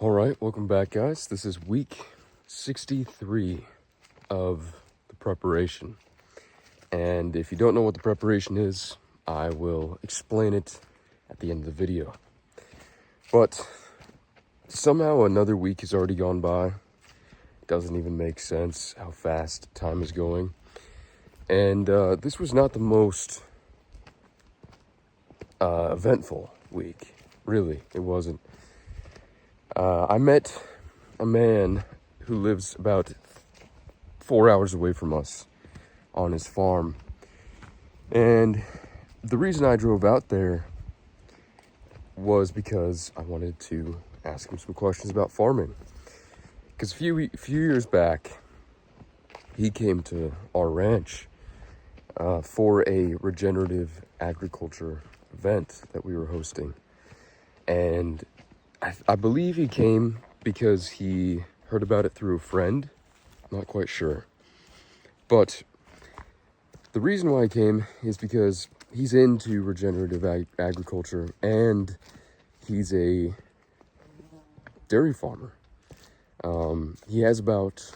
All right, welcome back, guys. This is week 63 of the preparation. And if you don't know what the preparation is, I will explain it at the end of the video. But somehow another week has already gone by. It doesn't even make sense how fast time is going. And this was not the most eventful week. Really, it wasn't. I met a man who lives about 4 hours away from us on his farm. And the reason I drove out there was because I wanted to ask him some questions about farming. Because a few years back, he came to our ranch for a regenerative agriculture event that we were hosting. And I believe he came because he heard about it through a friend. Not quite sure. But the reason why he came is because he's into regenerative agriculture and he's a dairy farmer. He has about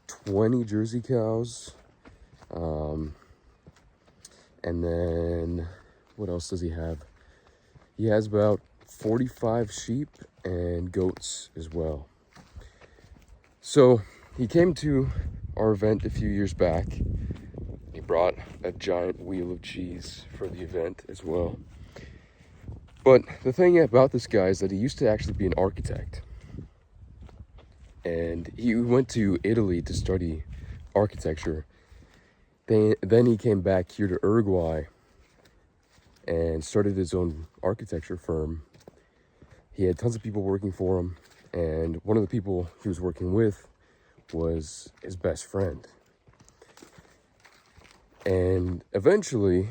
20 Jersey cows. And then what else does he have? He has about 45 sheep and goats as well. So he came to our event a few years back. He brought a giant wheel of cheese for the event as well. But the thing about this guy is that he used to actually be an architect. And he went to Italy to study architecture. Then he came back here to Uruguay and started his own architecture firm. He had tons of people working for him, and one of the people he was working with was his best friend. And eventually,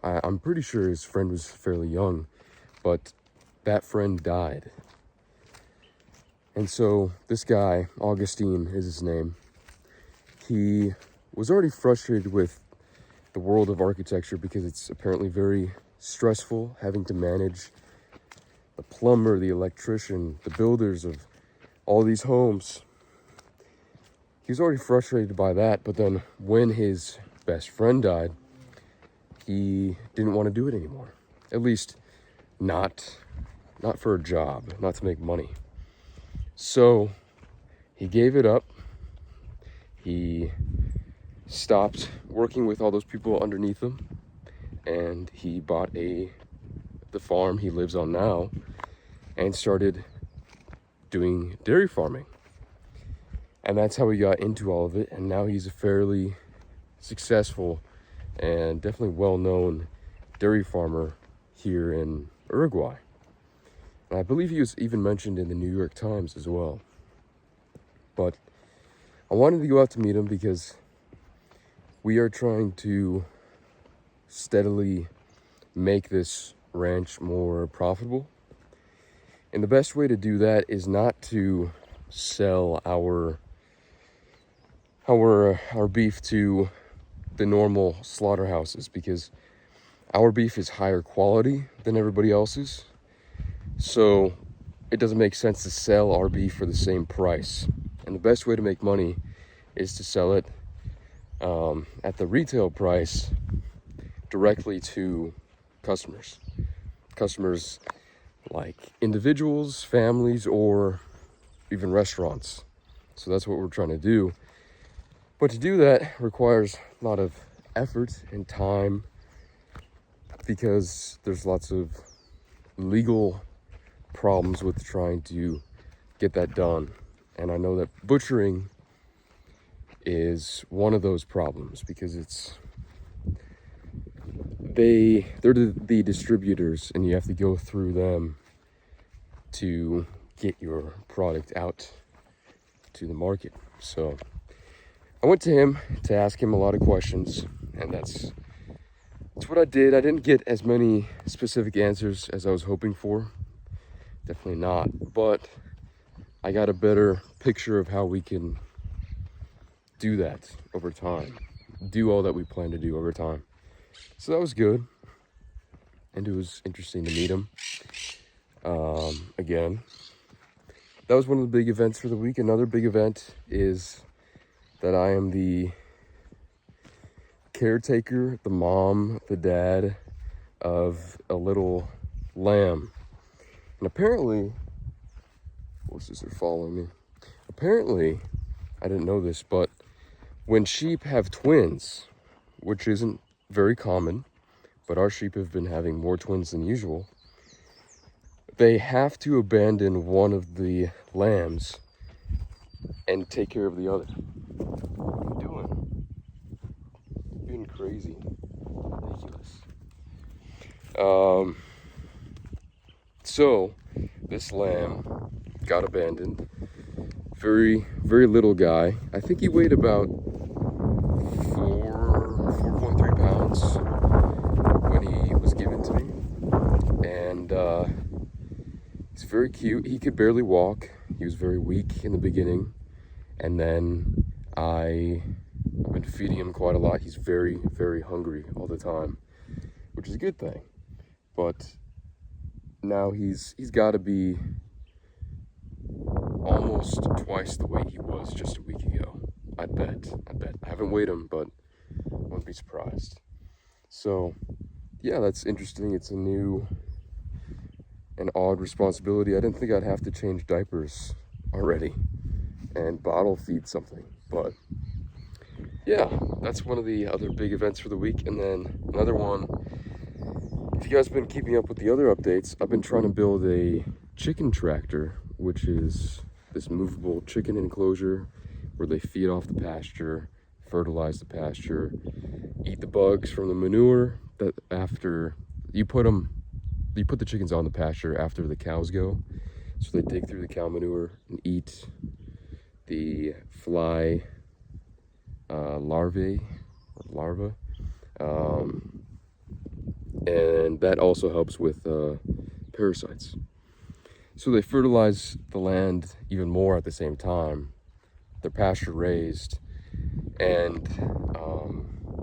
I'm pretty sure his friend was fairly young, but that friend died. And so this guy, Augustine is his name, he was already frustrated with the world of architecture because it's apparently very stressful having to manage the plumber, the electrician, the builders of all these homes. He was already frustrated by that, but then when his best friend died, he didn't want to do it anymore. At least not for a job, not to make money. So he gave it up. He stopped working with all those people underneath him, and he bought the farm he lives on now and started doing dairy farming. And that's how he got into all of it, and now he's a fairly successful and definitely well-known dairy farmer here in Uruguay. And I believe he was even mentioned in the New York Times as well. But I wanted to go out to meet him because we are trying to steadily make this ranch more profitable. And the best way to do that is not to sell our beef to the normal slaughterhouses, because our beef is higher quality than everybody else's. So it doesn't make sense to sell our beef for the same price. And the best way to make money is to sell it at the retail price directly to customers. Customers like individuals, families, or even restaurants. So that's what we're trying to do. But to do that requires a lot of effort and time, because there's lots of legal problems with trying to get that done. And I know that butchering is one of those problems, because they're the distributors, and you have to go through them to get your product out to the market. So I went to him to ask him a lot of questions, and that's what I did. I didn't get as many specific answers as I was hoping for. Definitely not. But I got a better picture of how we can do that over time. Do all that we plan to do over time. So that was good. And it was interesting to meet him again. that was one of the big events for the week. Another big event is that I am the caretaker, the mom, the dad of a little lamb. And apparently, horses are following me. Apparently, I didn't know this, but when sheep have twins, which isn't very common, but our sheep have been having more twins than usual, they have to abandon one of the lambs and take care of the other. What are you doing? You're being crazy. Ridiculous. So this lamb got abandoned. Very, very little guy. I think he weighed about 4.3 pounds when he was given to me. And he's very cute. He could barely walk. He was very weak in the beginning. And then I've been feeding him quite a lot. He's very, very hungry all the time, which is a good thing. But now he's got to be almost twice the weight he was just a week ago. I bet. I haven't weighed him, but I wouldn't be surprised. So, yeah, that's interesting. It's a new and odd responsibility. I didn't think I'd have to change diapers already and bottle feed something. But, yeah, that's one of the other big events for the week. And then another one, if you guys have been keeping up with the other updates, I've been trying to build a chicken tractor, which is this movable chicken enclosure where they feed off the pasture, fertilize the pasture, eat the bugs from the manure that after you put the chickens on the pasture after the cows go. So they dig through the cow manure and eat the fly larvae. And that also helps with parasites. So they fertilize the land even more at the same time. They're pasture raised, and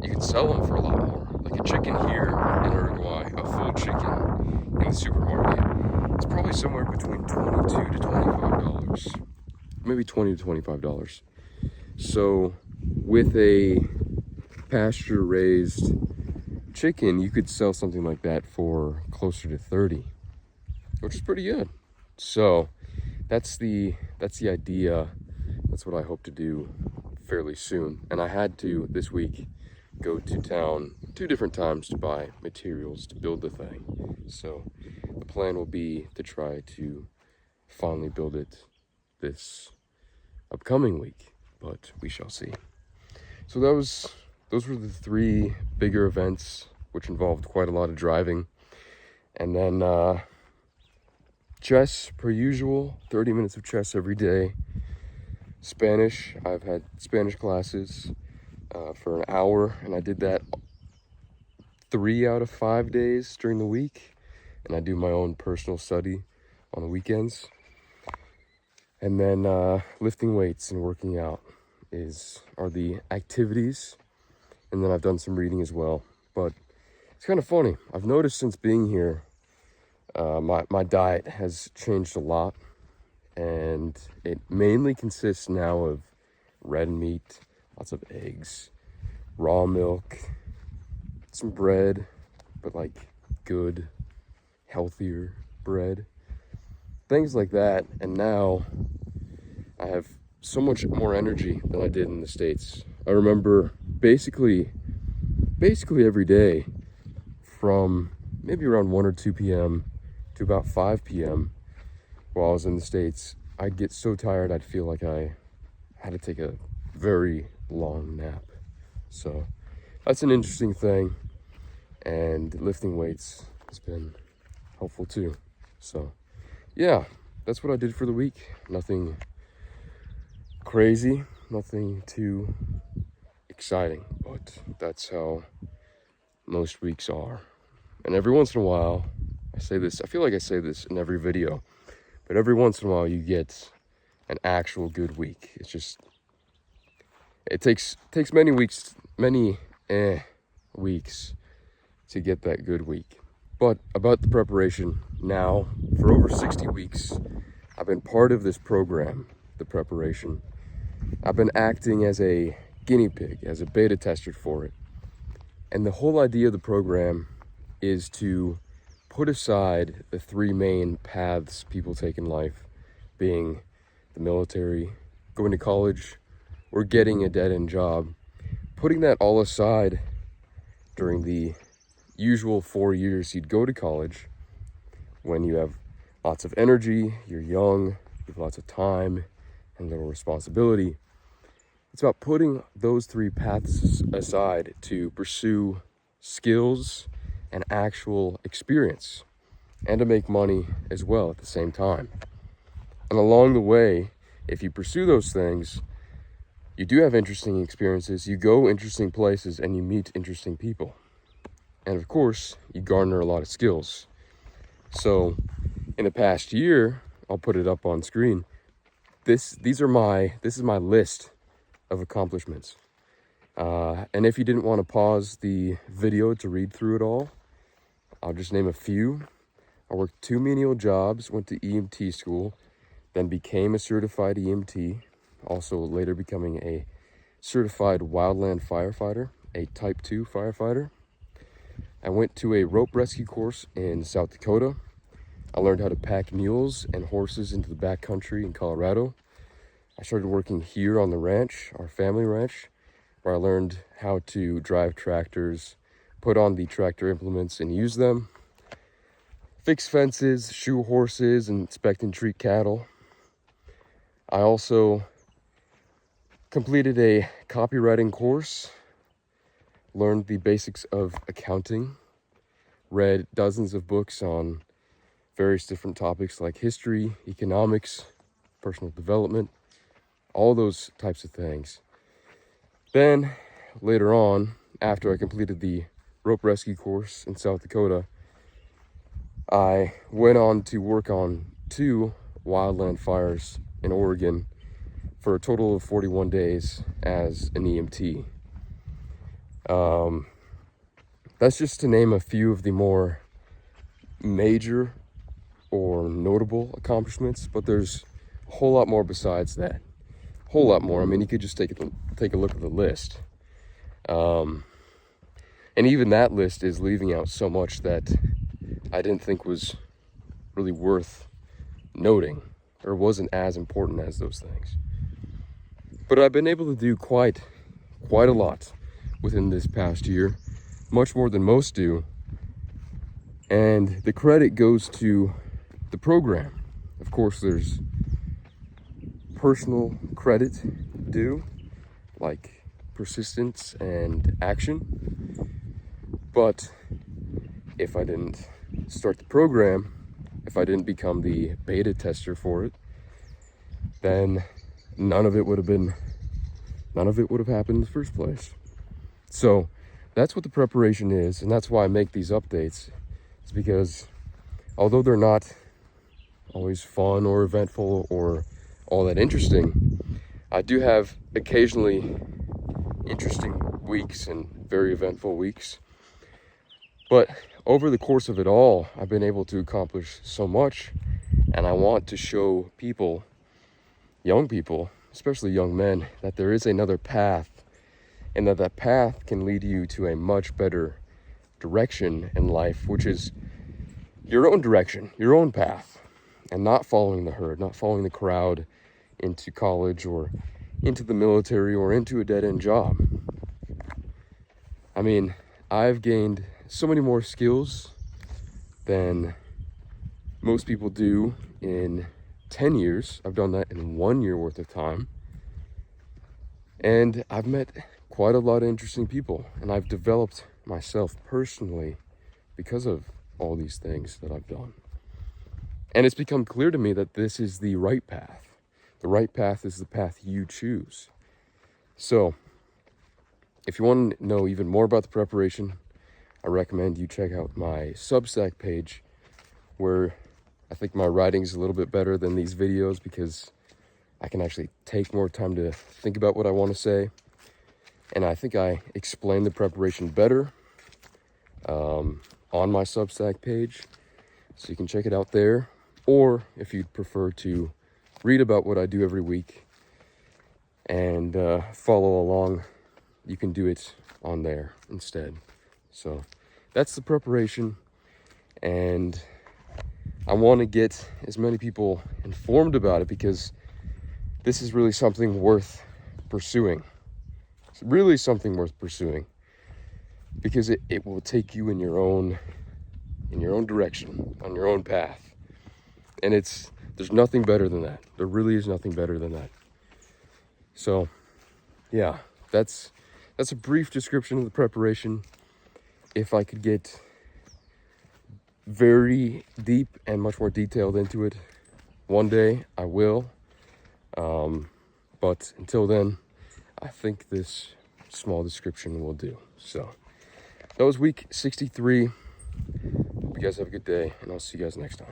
you can sell them for a lot more. Like a chicken here in Uruguay, a full chicken in the supermarket, it's probably somewhere between $22 to $25, maybe $20 to $25. So with a pasture raised chicken, you could sell something like that for closer to $30, which is pretty good. So that's the idea. That's what I hope to do fairly soon. And I had to this week go to town 2 different times to buy materials to build the thing. So the plan will be to try to finally build it this upcoming week, but we shall see. So those were the 3 bigger events, which involved quite a lot of driving. And then chess, per usual, 30 minutes of chess every day. Spanish, I've had Spanish classes for an hour, and I did that 3 out of 5 days during the week. And I do my own personal study on the weekends. And then lifting weights and working out are the activities. And then I've done some reading as well. But it's kind of funny. I've noticed since being here, my diet has changed a lot, and it mainly consists now of red meat, lots of eggs, raw milk, some bread, but like good, healthier bread, things like that. And now I have so much more energy than I did in the States. I remember basically every day from maybe around 1 or 2 p.m. to about 5 p.m. while I was in the States, I'd get so tired I'd feel like I had to take a very long nap. So that's an interesting thing, and lifting weights has been helpful too. So yeah, that's what I did for the week. Nothing crazy, nothing too exciting, but that's how most weeks are. And every once in a while, I feel like I say this in every video, but every once in a while you get an actual good week. It's just, it takes many weeks to get that good week. But about the preparation now, for over 60 weeks, I've been part of this program, the preparation. I've been acting as a guinea pig, as a beta tester for it. And the whole idea of the program is to put aside the three main paths people take in life, being the military, going to college, or getting a dead-end job. Putting that all aside during the usual 4 years you'd go to college, when you have lots of energy, you're young, you have lots of time and little responsibility. It's about putting those three paths aside to pursue skills and actual experience, and to make money as well at the same time. And along the way, if you pursue those things, you do have interesting experiences, you go interesting places, and you meet interesting people. And of course, you garner a lot of skills. So in the past year, I'll put it up on screen. This is my list of accomplishments. And if you didn't want to pause the video to read through it all, I'll just name a few. I worked 2 menial jobs, went to EMT school, then became a certified EMT, also later becoming a certified wildland firefighter, a type 2 firefighter. I went to a rope rescue course in South Dakota. I learned how to pack mules and horses into the backcountry in Colorado. I started working here on the ranch, our family ranch, where I learned how to drive tractors, put on the tractor implements and use them, fix fences, shoe horses, and inspect and treat cattle. I also completed a copywriting course, learned the basics of accounting, read dozens of books on various different topics like history, economics, personal development, all those types of things. Then later on, after I completed the rope rescue course in South Dakota, I went on to work on 2 wildland fires in Oregon for a total of 41 days as an EMT. That's just to name a few of the more major or notable accomplishments, but there's a whole lot more besides that. A whole lot more. I mean, you could just take a look at the list. And even that list is leaving out so much that I didn't think was really worth noting, or wasn't as important as those things. But I've been able to do quite a lot within this past year, much more than most do. And the credit goes to the program. Of course, there's personal credit due, like persistence and action. But if I didn't start the program, if I didn't become the beta tester for it, then none of it would have happened in the first place. So that's what the preparation is, and that's why I make these updates. It's because although they're not always fun or eventful or all that interesting, I do have occasionally interesting weeks and very eventful weeks. But over the course of it all, I've been able to accomplish so much, and I want to show people, young people, especially young men, that there is another path, and that path can lead you to a much better direction in life, which is your own direction, your own path, and not following the herd, not following the crowd into college or into the military or into a dead-end job. I mean, I've gained so many more skills than most people do in 10 years. I've done that in 1 year worth of time. And I've met quite a lot of interesting people, and I've developed myself personally because of all these things that I've done. And it's become clear to me that this is the right path. The right path is the path you choose. So, if you want to know even more about the preparation, I recommend you check out my Substack page, where I think my writing's a little bit better than these videos because I can actually take more time to think about what I want to say. And I think I explain the preparation better on my Substack page. So you can check it out there. Or if you'd prefer to read about what I do every week and follow along, you can do it on there instead. So that's the preparation, and I want to get as many people informed about it because this is really something worth pursuing. It's really something worth pursuing because it will take you in your own direction, on your own path. And there's nothing better than that. There really is nothing better than that. So yeah, that's a brief description of the preparation. If I could get very deep and much more detailed into it one day, I will. But until then, I think this small description will do. So that was week 63. Hope you guys have a good day, and I'll see you guys next time.